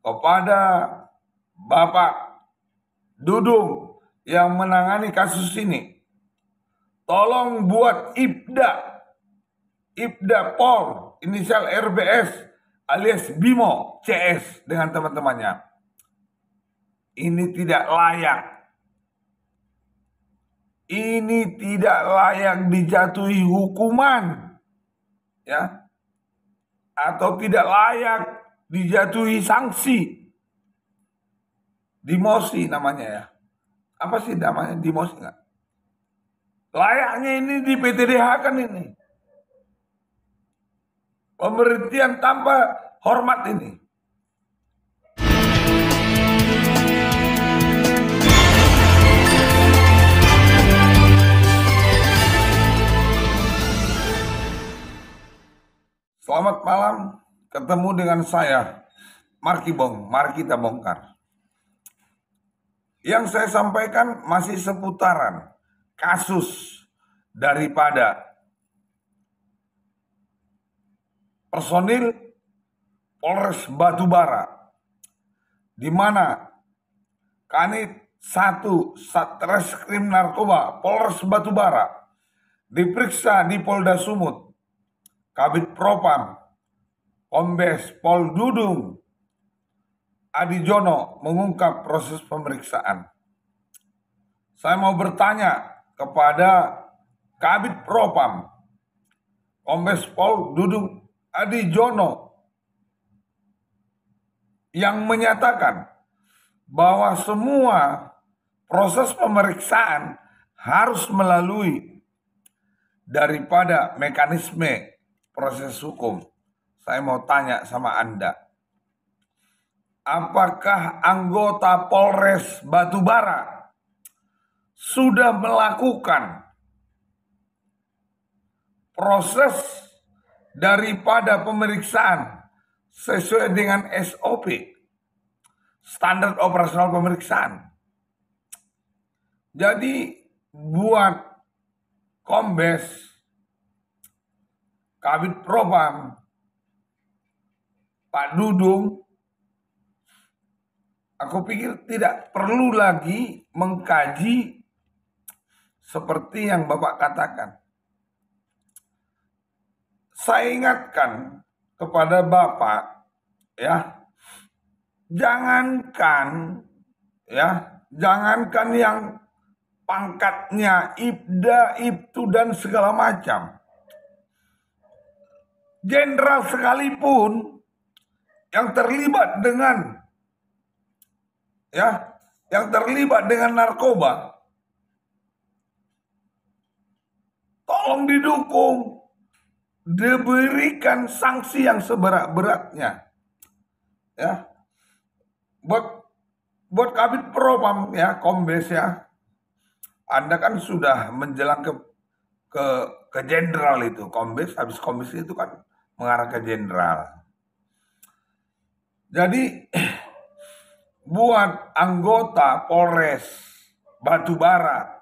kepada Bapak Dudung yang menangani kasus ini, tolong buat Ibda Pol, inisial RBS alias Bimo CS dengan teman-temannya. Ini tidak layak. Ini tidak layak dijatuhi hukuman, ya, atau tidak layak dijatuhi sanksi. Demosi namanya ya. Apa sih namanya demosi nggak? Layaknya ini di PTDH kan ini. Pemberhentian tanpa hormat ini. Selamat malam, ketemu dengan saya, Mari kita bongkar. Yang saya sampaikan masih seputaran kasus daripada personil Polres Batubara, di mana Kanit 1 Satreskrim Narkoba Polres Batubara diperiksa di Polda Sumut. Kabid Propam Kombes Pol Dudung Adijono mengungkap proses pemeriksaan. Saya mau bertanya kepada Kabid Propam Kombes Pol Dudung Adijono yang menyatakan bahwa semua proses pemeriksaan harus melalui daripada mekanisme proses hukum. Saya mau tanya sama Anda, apakah anggota Polres Batubara sudah melakukan proses daripada pemeriksaan sesuai dengan SOP, standar operasional pemeriksaan? Jadi buat Kombes Kabid Propam Pak Dudung, aku pikir tidak perlu lagi mengkaji seperti yang Bapak katakan. Saya ingatkan kepada Bapak, ya, jangankan yang pangkatnya Ibda, Ibtu dan segala macam. Jenderal sekalipun yang terlibat dengan narkoba, tolong didukung, diberikan sanksi yang seberat-beratnya. Ya, buat Kabid Propam ya, Kombes ya, Anda kan sudah menjelang ke jenderal itu, Kombes, habis Kombes itu kan mengarah ke jenderal. Jadi buat anggota Polres Batubara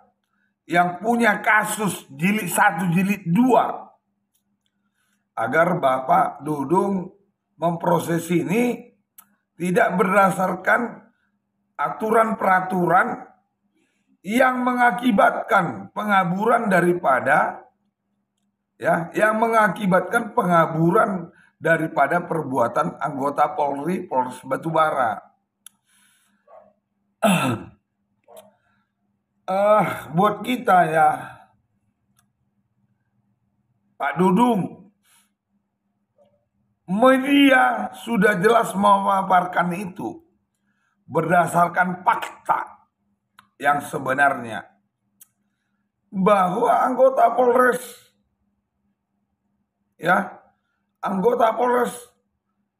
yang punya kasus jilid 1, jilid 2, agar Bapak Dudung memproses ini tidak berdasarkan aturan-peraturan yang mengakibatkan pengaburan daripada perbuatan anggota Polri Polres Batubara. Buat kita ya, Pak Dudung, media sudah jelas memaparkan itu berdasarkan fakta yang sebenarnya, bahwa anggota Polres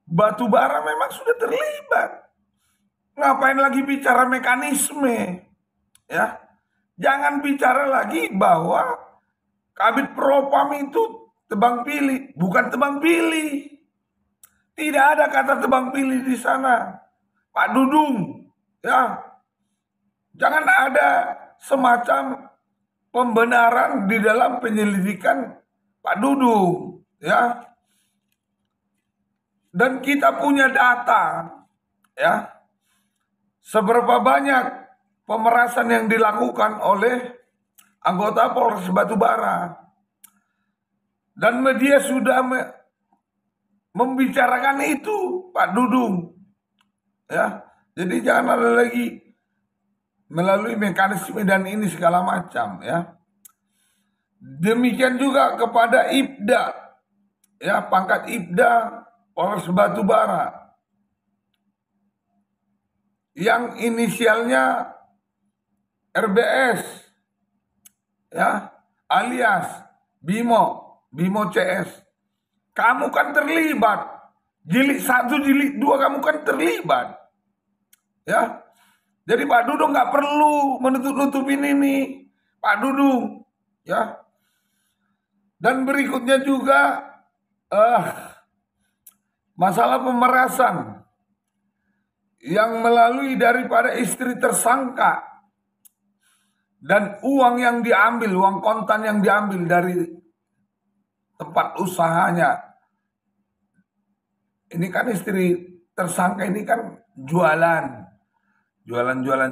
Batubara memang sudah terlibat. Ngapain lagi bicara mekanisme? Ya, jangan bicara lagi bahwa Kabid Propam itu tebang pilih, bukan tebang pilih. Tidak ada kata tebang pilih di sana, Pak Dudung. Ya, jangan ada semacam pembenaran di dalam penyelidikan Pak Dudung, ya. Dan kita punya data, ya, seberapa banyak pemerasan yang dilakukan oleh anggota Polres Batubara, dan media sudah membicarakan itu, Pak Dudung, ya. Jadi jangan ada lagi melalui mekanisme dan ini segala macam, ya. Demikian juga kepada Ibda, ya, pangkat Ibda Polres Batubara yang inisialnya RBS, ya, alias Bimo CS. Kamu kan terlibat. Jilid 1, jilid 2 kamu kan terlibat. Ya. Jadi Pak Dudung nggak perlu menutup-nutupin ini. Pak Dudung, ya. Dan berikutnya juga masalah pemerasan yang melalui daripada istri tersangka dan uang yang diambil, uang kontan yang diambil dari tempat usahanya. Ini kan istri tersangka ini kan jualan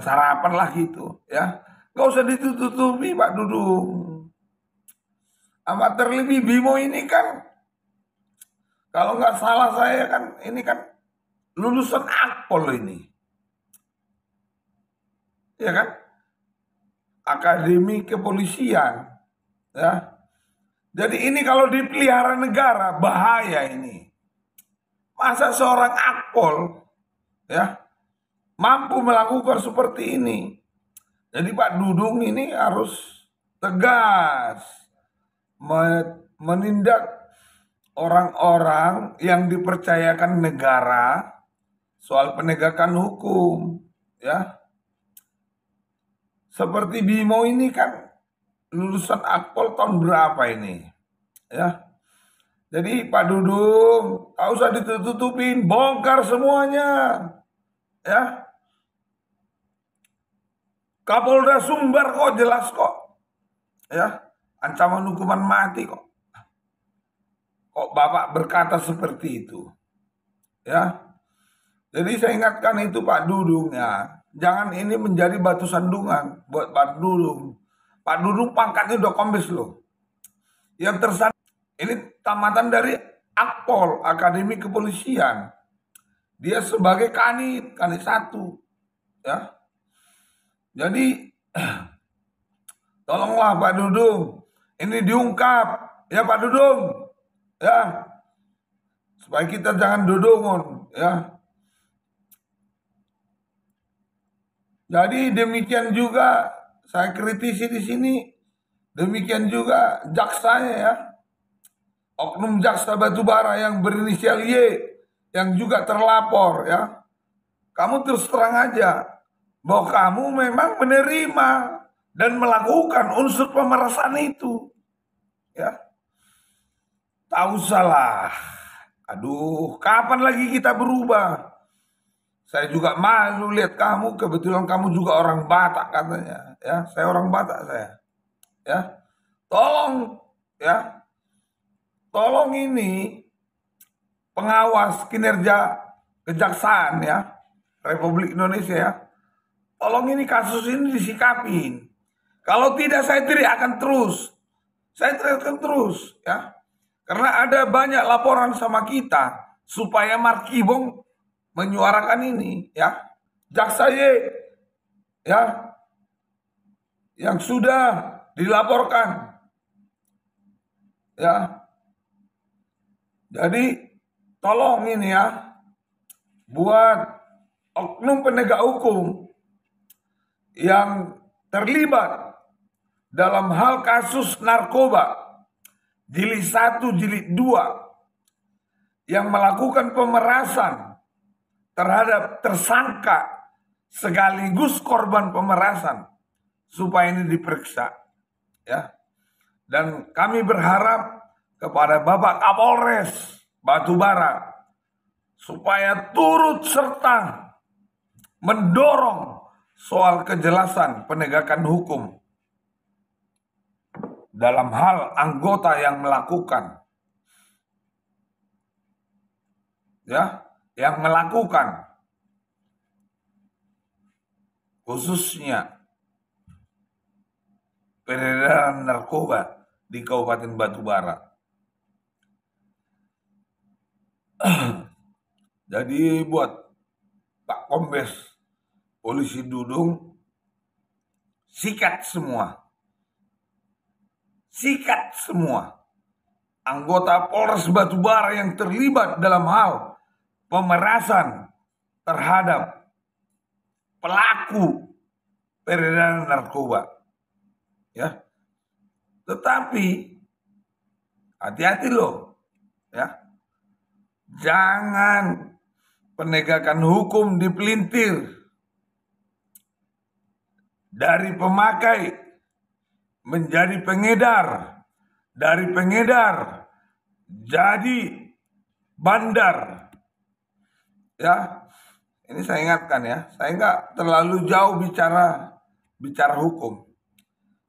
sarapan lah gitu, ya. Gak usah ditutupi Pak Dudung. Amat terlebih Bimo ini kan, kalau nggak salah saya kan, ini kan lulusan Akpol ini, ya kan, Akademi Kepolisian, ya. Jadi ini kalau dipelihara negara bahaya ini. Masa seorang Akpol, ya, mampu melakukan seperti ini. Jadi Pak Dudung ini harus tegas menindak orang-orang yang dipercayakan negara soal penegakan hukum, ya. Seperti Bimo ini kan lulusan Akpol tahun berapa ini, ya. Jadi Pak Dudung, gak usah ditutupin, bongkar semuanya, ya. Kapolda Sumbar kok jelas kok, ya. Ancaman hukuman mati kok. Kok Bapak berkata seperti itu, ya. Jadi saya ingatkan itu Pak Dudung, ya. Jangan ini menjadi batu sandungan buat Pak Dudung. Pak Dudung pangkatnya udah kombes loh. Yang tersandung ini tamatan dari Akpol, Akademi Kepolisian. Dia sebagai kanit 1, ya. Jadi tolonglah Pak Dudung, ini diungkap, ya Pak Dudung, ya. Supaya kita jangan dudungun, ya. Jadi demikian juga saya kritisi di sini. Demikian juga jaksanya, ya. Oknum jaksa Batubara yang berinisial Y yang juga terlapor, ya. Kamu terus terang aja bahwa kamu memang menerima dan melakukan unsur pemerasan itu, ya. Tahu salah. Aduh, kapan lagi kita berubah? Saya juga malu lihat kamu, kebetulan kamu juga orang Batak katanya, ya. Saya orang Batak saya, ya. Tolong, ya. Tolong ini pengawas kinerja kejaksaan, ya, Republik Indonesia, ya. Tolong ini kasus ini disikapin. Kalau tidak saya teriakkan terus. Saya teriakkan terus, ya. Karena ada banyak laporan sama kita supaya Markibong menyuarakan ini, ya. Jaksa Y, ya, yang sudah dilaporkan, ya. Jadi tolong ini, ya, buat oknum penegak hukum yang terlibat dalam hal kasus narkoba jilid 1, jilid 2 yang melakukan pemerasan terhadap tersangka sekaligus korban pemerasan supaya ini diperiksa, ya. Dan kami berharap kepada Bapak Kapolres Batubara supaya turut serta mendorong soal kejelasan penegakan hukum dalam hal anggota yang melakukan, ya, yang melakukan khususnya peredaran narkoba di Kabupaten Batubara. Jadi buat Pak Kombes Polisi Dudung, sikat semua anggota Polres Batubara yang terlibat dalam hal pemerasan terhadap pelaku peredaran narkoba. Ya. Tetapi hati-hati loh, ya. Jangan penegakan hukum dipelintir dari pemakai menjadi pengedar, dari pengedar jadi bandar. Ya, ini saya ingatkan ya, saya nggak terlalu jauh bicara hukum.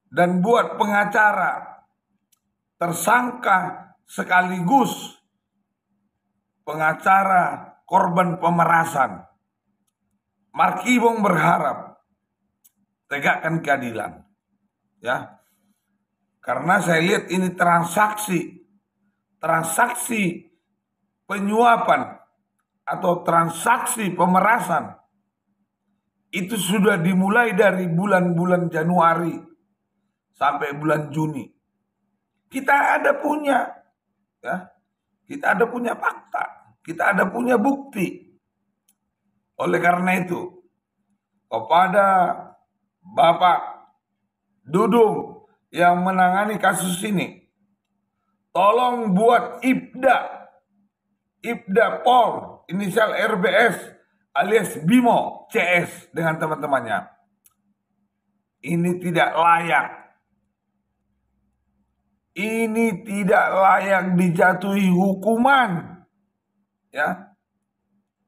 Dan buat pengacara, tersangka sekaligus pengacara korban pemerasan, Markibong berharap tegakkan keadilan, ya, karena saya lihat ini transaksi penyuapan atau transaksi pemerasan itu sudah dimulai dari bulan-bulan Januari sampai bulan Juni. Kita ada punya, ya, kita ada punya fakta, kita ada punya bukti. Oleh karena itu, kepada Bapak Dudung yang menangani kasus ini, tolong buat Ibda Pol, inisial RBS alias Bimo CS dengan teman-temannya. Ini tidak layak. Ini tidak layak dijatuhi hukuman, ya,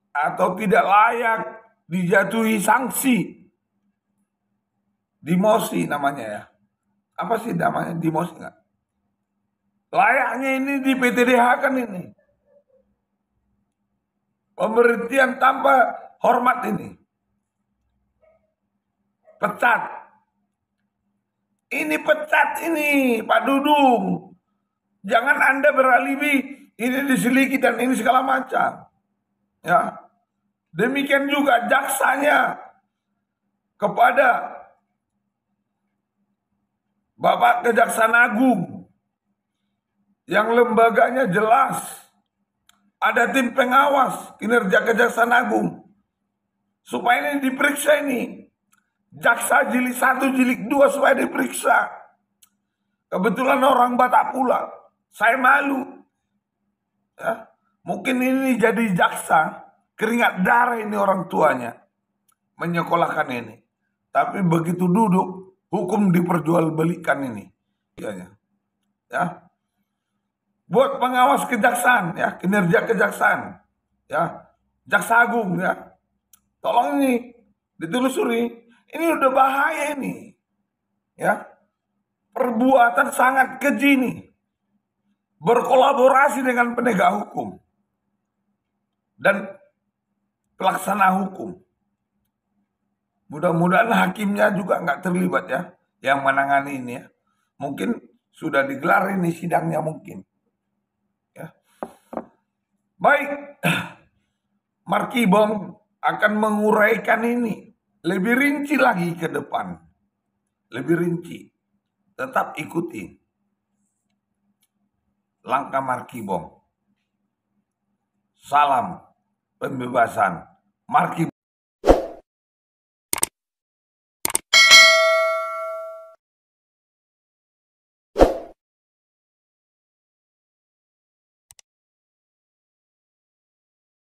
atau tidak layak dijatuhi sanksi. Demosi namanya ya. Apa sih namanya, demosi nggak? Layaknya ini di PTDH kan ini. Pemberhentian tanpa hormat ini. Pecat. Ini pecat ini Pak Dudung. Jangan Anda beralibi ini diselidiki dan ini segala macam. Ya. Demikian juga jaksanya kepada Bapak Kejaksaan Agung yang lembaganya jelas. Ada tim pengawas kinerja Kejaksaan Agung. Supaya ini diperiksa ini. Jaksa jilid 1, jilid 2 supaya diperiksa. Kebetulan orang Batak pula. Saya malu. Ya. Mungkin ini jadi jaksa. Keringat darah ini orang tuanya. Menyekolahkan ini. Tapi begitu duduk, hukum diperjualbelikan ini. Ya. Buat pengawas kejaksaan, ya, kinerja kejaksaan. Ya. Jaksa Agung, ya. Tolong ini ditelusuri. Ini udah bahaya ini. Ya. Perbuatan sangat keji nih. Berkolaborasi dengan penegak hukum. Dan pelaksana hukum. Mudah-mudahan hakimnya juga nggak terlibat ya. Yang menangani ini ya. Mungkin sudah digelar ini sidangnya mungkin. Ya. Baik. Markibong akan menguraikan ini. Lebih rinci lagi ke depan. Lebih rinci. Tetap ikuti langkah Markibong. Salam pembebasan Markibong.